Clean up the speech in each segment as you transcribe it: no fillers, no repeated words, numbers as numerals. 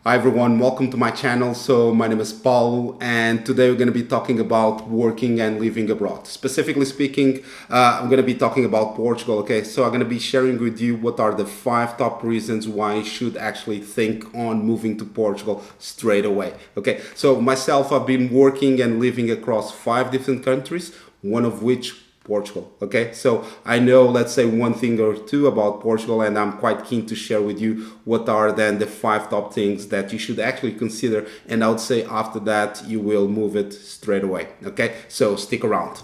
Hi everyone, welcome to my channel. So my name is Paul and today we're going to be talking about working and living abroad. Specifically speaking, I'm going to be talking about Portugal. Okay, so I'm going to be sharing with you what are the 5 top reasons why you should actually think on moving to Portugal straight away. Okay, so myself, I've been working and living across 5 different countries, one of which Portugal. Okay, so I know, let's say, one thing or two about Portugal, and I'm quite keen to share with you what are then the 5 top things that you should actually consider, and I would say after that you will move it straight away. Okay, so stick around.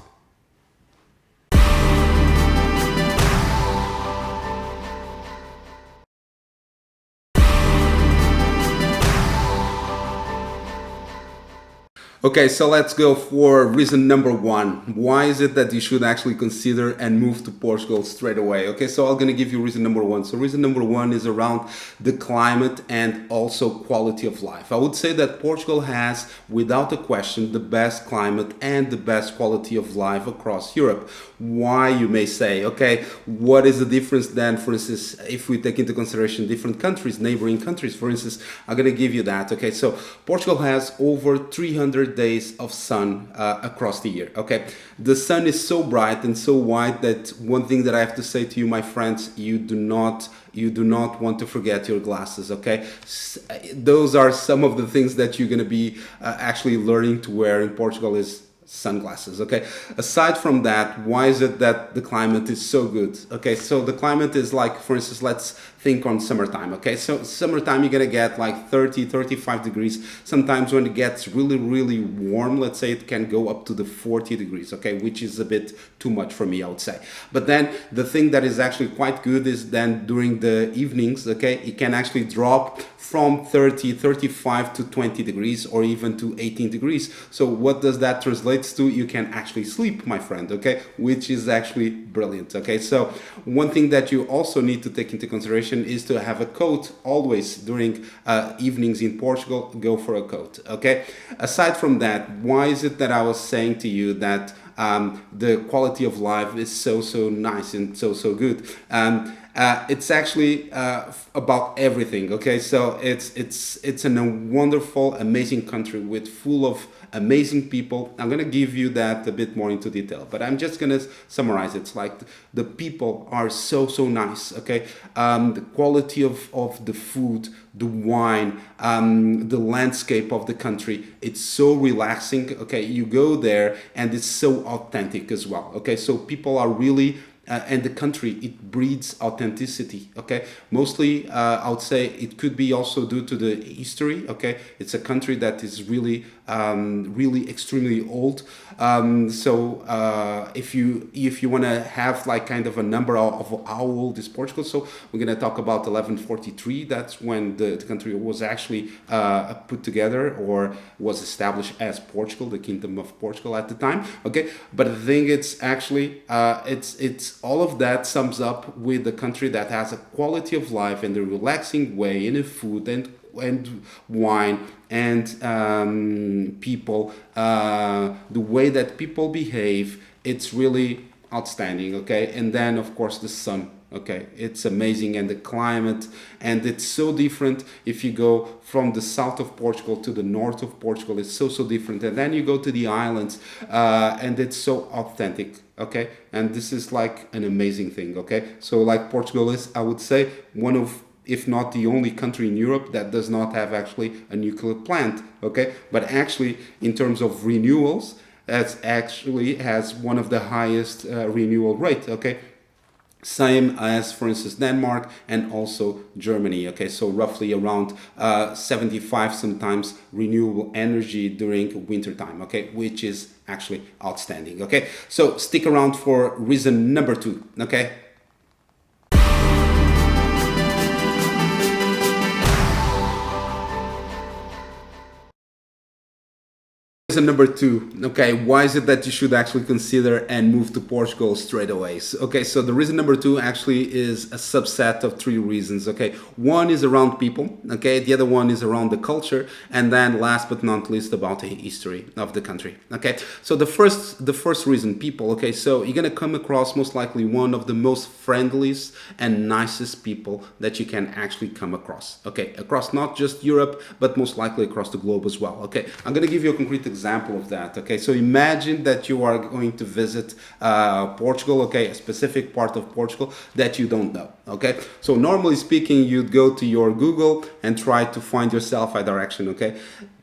Okay, so let's go for reason number 1. Why is it that you should actually consider and move to Portugal straight away? Okay, so I'm going to give you reason number 1. So reason number 1 is around the climate and also quality of life. I would say that Portugal has, without a question, the best climate and the best quality of life across Europe. Why, you may say? Okay, what is the difference then, for instance, if we take into consideration different countries, neighboring countries, for instance? I'm going to give you that. Okay, so Portugal has over 300 days of sun across the year. Okay, the sun is so bright and so white that one thing that I have to say to you, my friends, you do not want to forget your glasses. Okay, those are some of the things that you're going to be actually learning to wear in Portugal is sunglasses. Okay, aside from that, why is it that the climate is so good? Okay, so the climate is like, for instance, let's think on summertime. Okay, so summertime you're gonna get like 35 degrees. Sometimes when it gets really warm, let's say, it can go up to the 40 degrees. Okay, which is a bit too much for me, I would say. But then the thing that is actually quite good is then during the evenings, okay, it can actually drop from 35 to 20 degrees or even to 18 degrees. So what does that translate to? You can actually sleep, my friend, okay, which is actually brilliant. Okay, so one thing that you also need to take into consideration is to have a coat always during evenings in Portugal. Go for a coat. Okay, aside from that, why is it that I was saying to you that the quality of life is so nice and so good? It's actually about everything. Okay, so it's a wonderful, amazing country with full of amazing people. I'm gonna give you that a bit more into detail, but I'm just gonna summarize it. It's like the people are so nice. Okay, the quality of the food, the wine, the landscape of the country, it's so relaxing. Okay, you go there and it's so authentic as well. Okay, so people are really and the country, it breeds authenticity. Okay, mostly I would say it could be also due to the history. Okay, it's a country that is really extremely old. So if you want to have like kind of a number of how old is Portugal, so we're going to talk about 1143. That's when the country was actually put together or was established as Portugal, the Kingdom of Portugal at the time. Okay, but the thing, it's actually it's all of that sums up with a country that has a quality of life and a relaxing way in the food and wine and people, the way that people behave, it's really outstanding. Okay, and then of course the sun. Okay, it's amazing, and the climate, and it's so different if you go from the south of Portugal to the north of Portugal. It's so different, and then you go to the islands and it's so authentic. Okay, and this is like an amazing thing. Okay, so like Portugal is, I would say, one of, if not the only country in Europe that does not have actually a nuclear plant. Okay, but actually in terms of renewals, it actually has one of the highest renewal rate. Okay, same as, for instance, Denmark and also Germany. Okay, so roughly around 75 sometimes renewable energy during winter time. Okay, which is actually outstanding. Okay, so stick around for reason number 2. Okay. Reason number two, okay, why is it that you should actually consider and move to Portugal straight away? Okay, so the reason number two actually is a subset of three reasons, okay? One is around people, okay? The other one is around the culture, and then last but not least about the history of the country, okay? So the first reason, people, okay? So you're gonna come across most likely one of the most friendliest and nicest people that you can actually come across, okay? Across not just Europe, but most likely across the globe as well, okay? I'm gonna give you a concrete example of that, okay? So imagine that you are going to visit Portugal, okay? A specific part of Portugal that you don't know, okay? So normally speaking, you'd go to your Google and try to find yourself a direction, okay?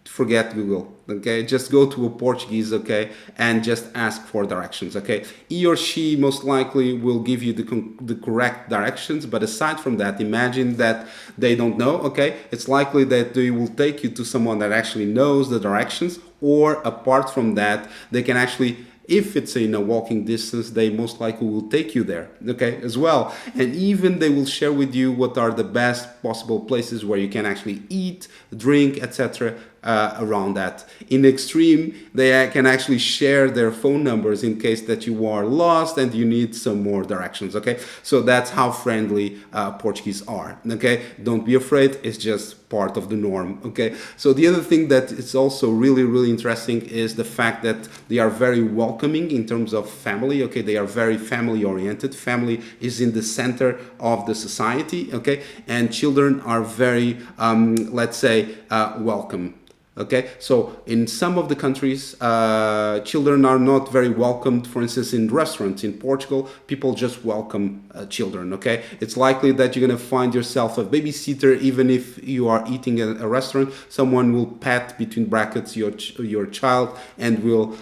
Forget Google, okay? Just go to a Portuguese, okay? And just ask for directions, okay? He or she most likely will give you the correct directions, but aside from that, imagine that they don't know, okay? It's likely that they will take you to someone that actually knows the directions, or apart from that, they can actually, if it's in a walking distance, they most likely will take you there, okay, as well. And even they will share with you what are the best possible places where you can actually eat, drink, etc. Around that. In extreme, they can actually share their phone numbers in case that you are lost and you need some more directions, okay? So that's how friendly Portuguese are, okay? Don't be afraid, it's just part of the norm, okay? So the other thing that is also really interesting is the fact that they are very welcoming in terms of family, okay? They are very family oriented. Family is in the center of the society, okay? And children are very, let's say, welcome. Okay, so in some of the countries, children are not very welcomed. For instance, in restaurants in Portugal, people just welcome children. Okay, it's likely that you're gonna find yourself a babysitter, even if you are eating at a restaurant. Someone will pat between brackets your child and will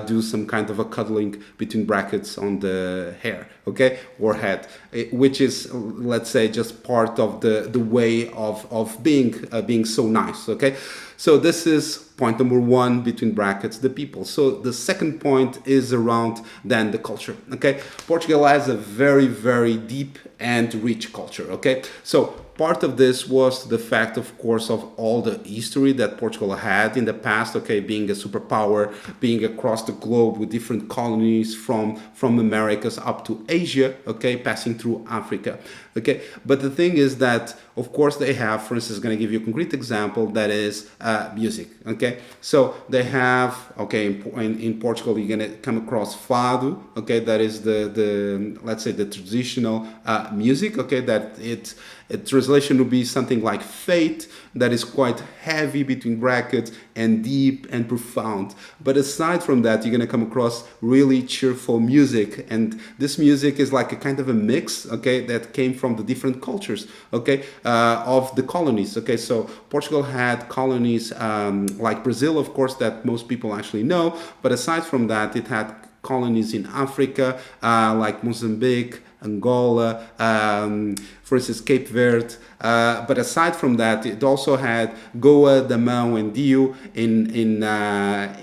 do some kind of a cuddling between brackets on the hair, okay, or head, which is, let's say, just part of the way of being so nice. Okay. So this is point number one, between brackets, the people. So the second point is around then the culture, okay? Portugal has a very deep and rich culture, okay? So part of this was the fact, of course, of all the history that Portugal had in the past, okay, being a superpower, being across the globe with different colonies from Americas up to Asia, okay, passing through Africa, okay? But the thing is that, of course, they have, for instance, going to give you a concrete example, that is music, okay? So they have, okay, in Portugal, you're going to come across fado, okay? That is the let's say, the traditional music, okay? That a translation would be something like fate, that is quite heavy between brackets and deep and profound. But aside from that, you're going to come across really cheerful music, and this music is like a kind of a mix, okay, that came from the different cultures, okay, of the colonies, okay? So Portugal had colonies like Brazil, of course, that most people actually know, but aside from that, it had colonies in Africa, like Mozambique, Angola, for instance, Cape Verde. But aside from that, it also had Goa, Damão, and Diu in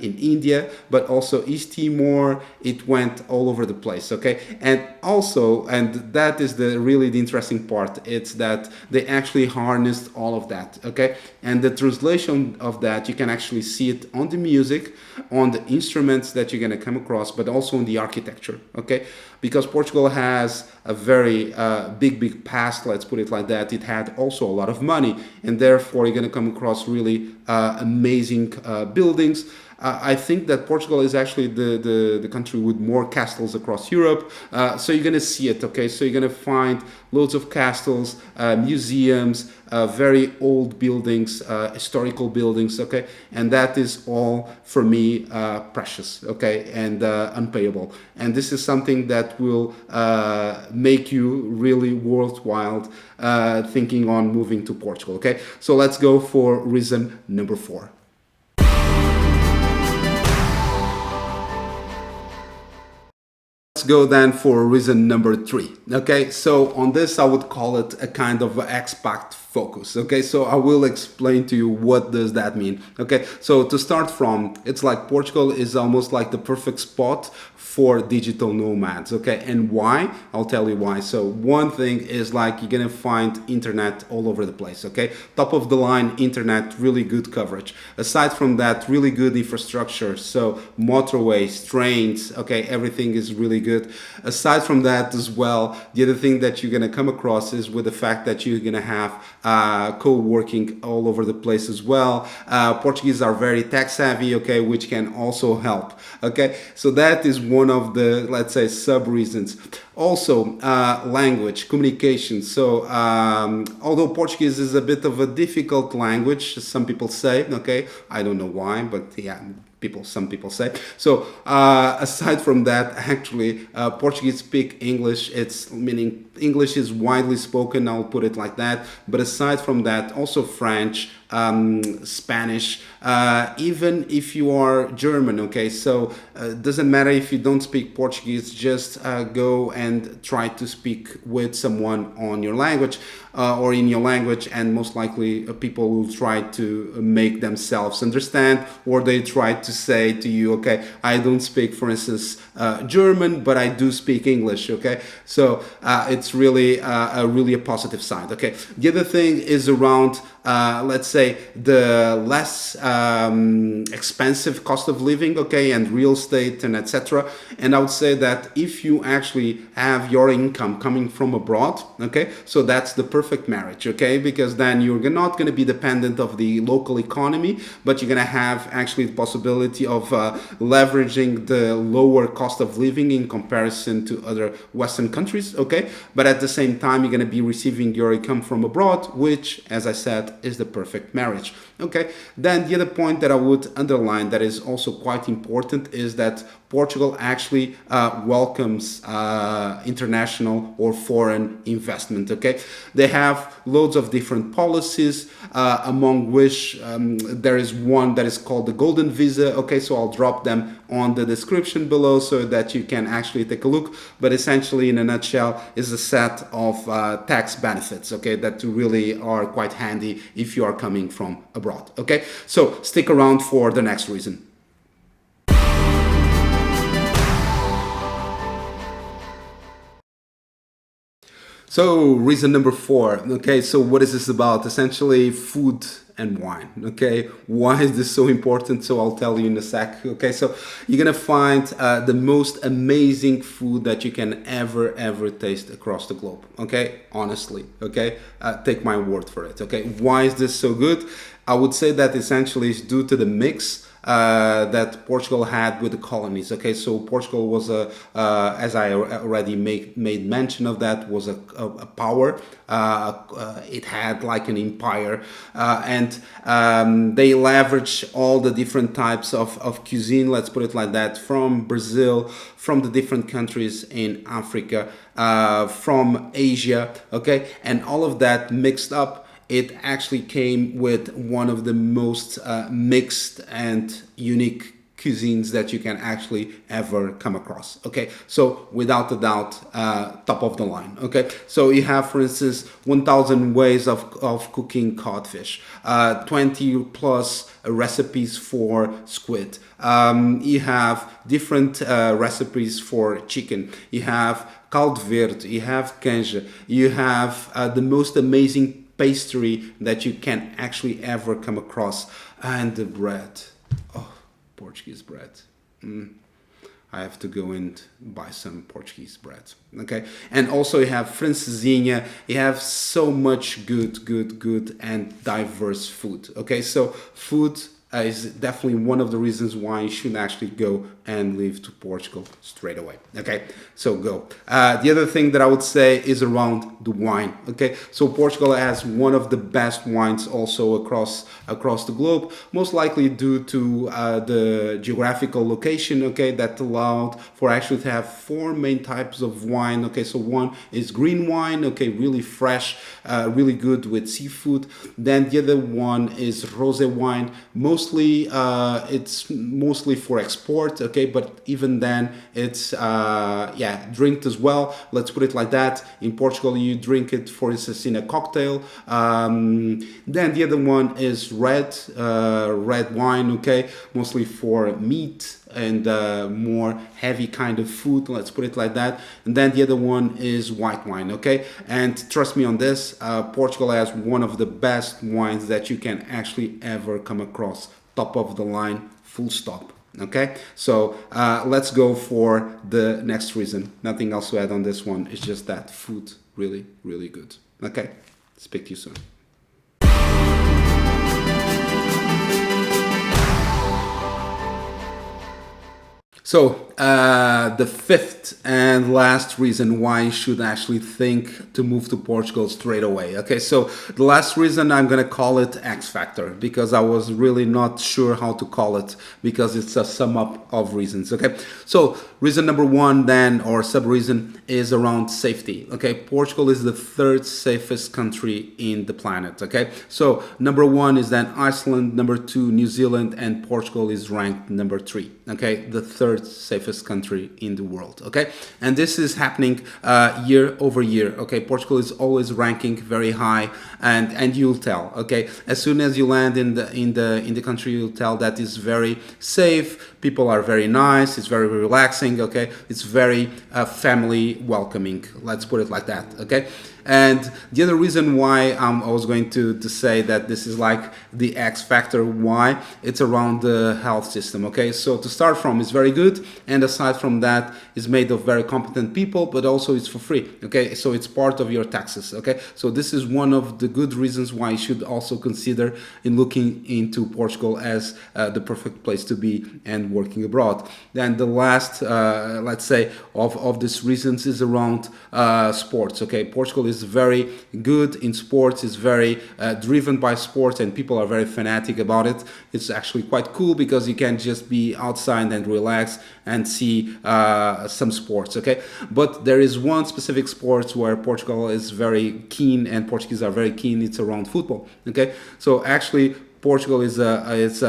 India, but also East Timor. It went all over the place, okay? And also, and that is really the interesting part, it's that they actually harnessed all of that, okay? And the translation of that, you can actually see it on the music, on the instruments that you're gonna come across, but also in the architecture, okay? Because Portugal has a very big past, let's put it like that. It had also a lot of money, and therefore you're going to come across really amazing buildings. I think that Portugal is actually the country with more castles across Europe. So you're going to see it, okay? So you're going to find loads of castles, museums, very old buildings, historical buildings, okay? And that is all, for me, precious, okay? And unpayable. And this is something that will make you really worthwhile thinking on moving to Portugal, okay? So let's go for reason number 4. Let's go then for reason number 3. Okay, so on this I would call it a kind of expat focus. Okay, so I will explain to you what does that mean. Okay, so to start from, it's like Portugal is almost like the perfect spot for digital nomads. Okay, and why? I'll tell you why. So one thing is like you're gonna find internet all over the place. Okay, top of the line internet, really good coverage. Aside from that, really good infrastructure. So motorways, trains. Okay, everything is really good. Aside from that as well, the other thing that you're gonna come across is with the fact that you're gonna have co-working all over the place as well. Portuguese are very tech savvy, okay, which can also help. Okay, so that is one of the, let's say, sub reasons. Also, language, communication. So although Portuguese is a bit of a difficult language, some people say, okay, I don't know why, but yeah, some people say. So aside from that, actually, Portuguese speak English. It's meaning English is widely spoken. I'll put it like that. But aside from that, also French, Spanish, even if you are German. Okay, so doesn't matter if you don't speak Portuguese. Just go and try to speak with someone on your language or in your language, and most likely people will try to make themselves understand, or they try to say to you, okay, I don't speak, for instance, German, but I do speak English. Okay, so it's really a positive side. Okay, the other thing is around let's say the less expensive cost of living, okay, and real estate and etc. And I would say that if you actually have your income coming from abroad, okay, so that's the perfect marriage, okay, because then you're not going to be dependent of the local economy, but you're going to have actually the possibility of leveraging the lower cost of living in comparison to other Western countries, okay, but at the same time you're going to be receiving your income from abroad, which, as I said, is the perfect marriage. Okay, then the other point that I would underline that is also quite important is that Portugal actually welcomes international or foreign investment. Okay, they have loads of different policies, among which there is one that is called the Golden Visa. Okay, so I'll drop them on the description below so that you can actually take a look. But essentially, in a nutshell, is a set of tax benefits. Okay, that really are quite handy if you are coming from abroad. Okay, so stick around for the next reason. So reason number 4, okay, so what is this about? Essentially food and wine, okay? Why is this so important? So I'll tell you in a sec, okay? So you're gonna find the most amazing food that you can ever taste across the globe, okay? Honestly, okay? Take my word for it, okay? Why is this so good? I would say that essentially is due to the mix that Portugal had with the colonies. Okay, so Portugal was as I already made mention of that, was a power. It had like an empire, and they leveraged all the different types of cuisine, let's put it like that, from Brazil, from the different countries in Africa, from Asia, okay, and all of that mixed up. It actually came with one of the most mixed and unique cuisines that you can actually ever come across. Okay, so without a doubt, top of the line. Okay, so you have, for instance, 1,000 ways of cooking codfish, 20 plus recipes for squid. You have different recipes for chicken. You have caldo verde, you have canja, you have the most amazing pastry that you can actually ever come across, and the bread, oh, Portuguese bread. I have to go and buy some Portuguese bread. Okay, and also you have francesinha. You have so much good and diverse food. Okay, so food is definitely one of the reasons why you should actually go and live to Portugal straight away. Okay, so go. The other thing that I would say is around the wine. Okay, so Portugal has one of the best wines also across the globe, most likely due to the geographical location. Okay, that allowed for actually to have 4 main types of wine. Okay, so one is green wine. Okay, really fresh, really good with seafood. Then the other one is rosé wine. Most it's mostly for export, okay, but even then it's yeah, drinked as well, let's put it like that. In Portugal you drink it, for instance, in a cocktail. Then the other one is red wine, okay, mostly for meat and more heavy kind of food, let's put it like that. And then the other one is white wine, okay. And trust me on this, Portugal has one of the best wines that you can actually ever come across. Top of the line, full stop. Okay, so let's go for the next reason. Nothing else to add on this one. It's just that food really, really good. Okay, speak to you soon. So the fifth and last reason why you should actually think to move to Portugal straight away. Okay, so the last reason, I'm gonna call it X factor, because I was really not sure how to call it, because it's a sum up of reasons. Okay, so reason number one then, or sub reason, is around safety. Okay, Portugal is the third safest country in the planet. Okay, so number one is then Iceland, number two New Zealand, and Portugal is ranked number three. Okay, the third safest country in the world. Okay, and this is happening year over year. Okay, Portugal is always ranking very high, and you'll tell. Okay, as soon as you land in the country, you'll tell that it's very safe. People are very nice. It's very relaxing. Okay, it's very family welcoming. Let's put it like that. Okay. And the other reason why I was going to say that this is like the X factor, why, it's around the health system. Okay, so to start from, it's very good, and aside from that, it's made of very competent people, but also it's for free. Okay, so it's part of your taxes. Okay, so this is one of the good reasons why you should also consider in looking into Portugal as the perfect place to be and working abroad. Then the last, let's say, of these reasons is around sports. Okay, Portugal is very good in sports, is very driven by sports, and people are very fanatic about it. It's actually quite cool because you can just be outside and relax and see some sports. Okay, but there is one specific sport where Portugal is very keen and Portuguese are very keen. It's around football. Okay, so actually Portugal is it's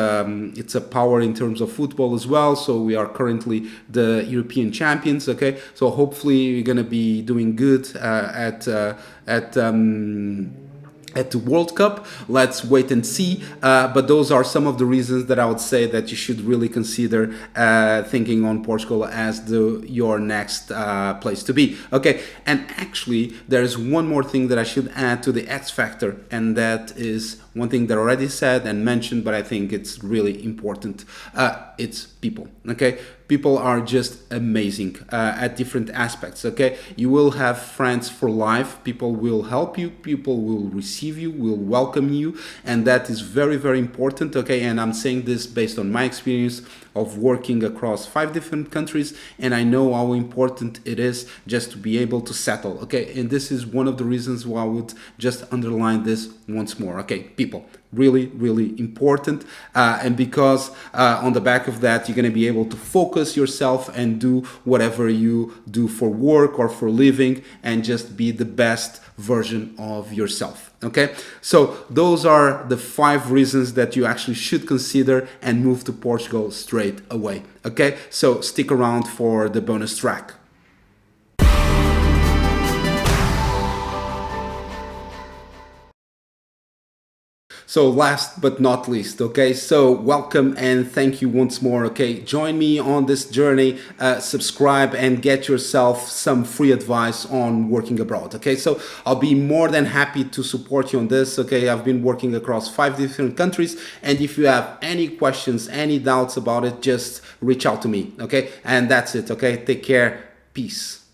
a power in terms of football as well. So we are currently the European champions. Okay, so hopefully we're gonna be doing good at the World Cup. Let's wait and see. But those are some of the reasons that I would say that you should really consider thinking on Portugal as your next place to be. Okay, and actually there's one more thing that I should add to the X factor, and that is one thing that I already said and mentioned, but I think it's really important. It's people. Okay, people are just amazing at different aspects. Okay, you will have friends for life. People will help you. People will receive you, will welcome you, and that is very, very important. Okay, and I'm saying this based on my experience of working across 5 different countries, and I know how important it is just to be able to settle. Okay, and this is one of the reasons why I would just underline this once more. Okay, people, really, really important, and because on the back of that, you're going to be able to focus yourself and do whatever you do for work or for living, and just be the best version of yourself. Okay, so those are the 5 reasons that you actually should consider and move to Portugal straight away. Okay, so stick around for the bonus track. So last but not least, okay, so welcome and thank you once more. Okay, join me on this journey, subscribe and get yourself some free advice on working abroad. Okay, so I'll be more than happy to support you on this. Okay, I've been working across 5 different countries, and if you have any questions, any doubts about it, just reach out to me. Okay, and that's it. Okay, take care, peace.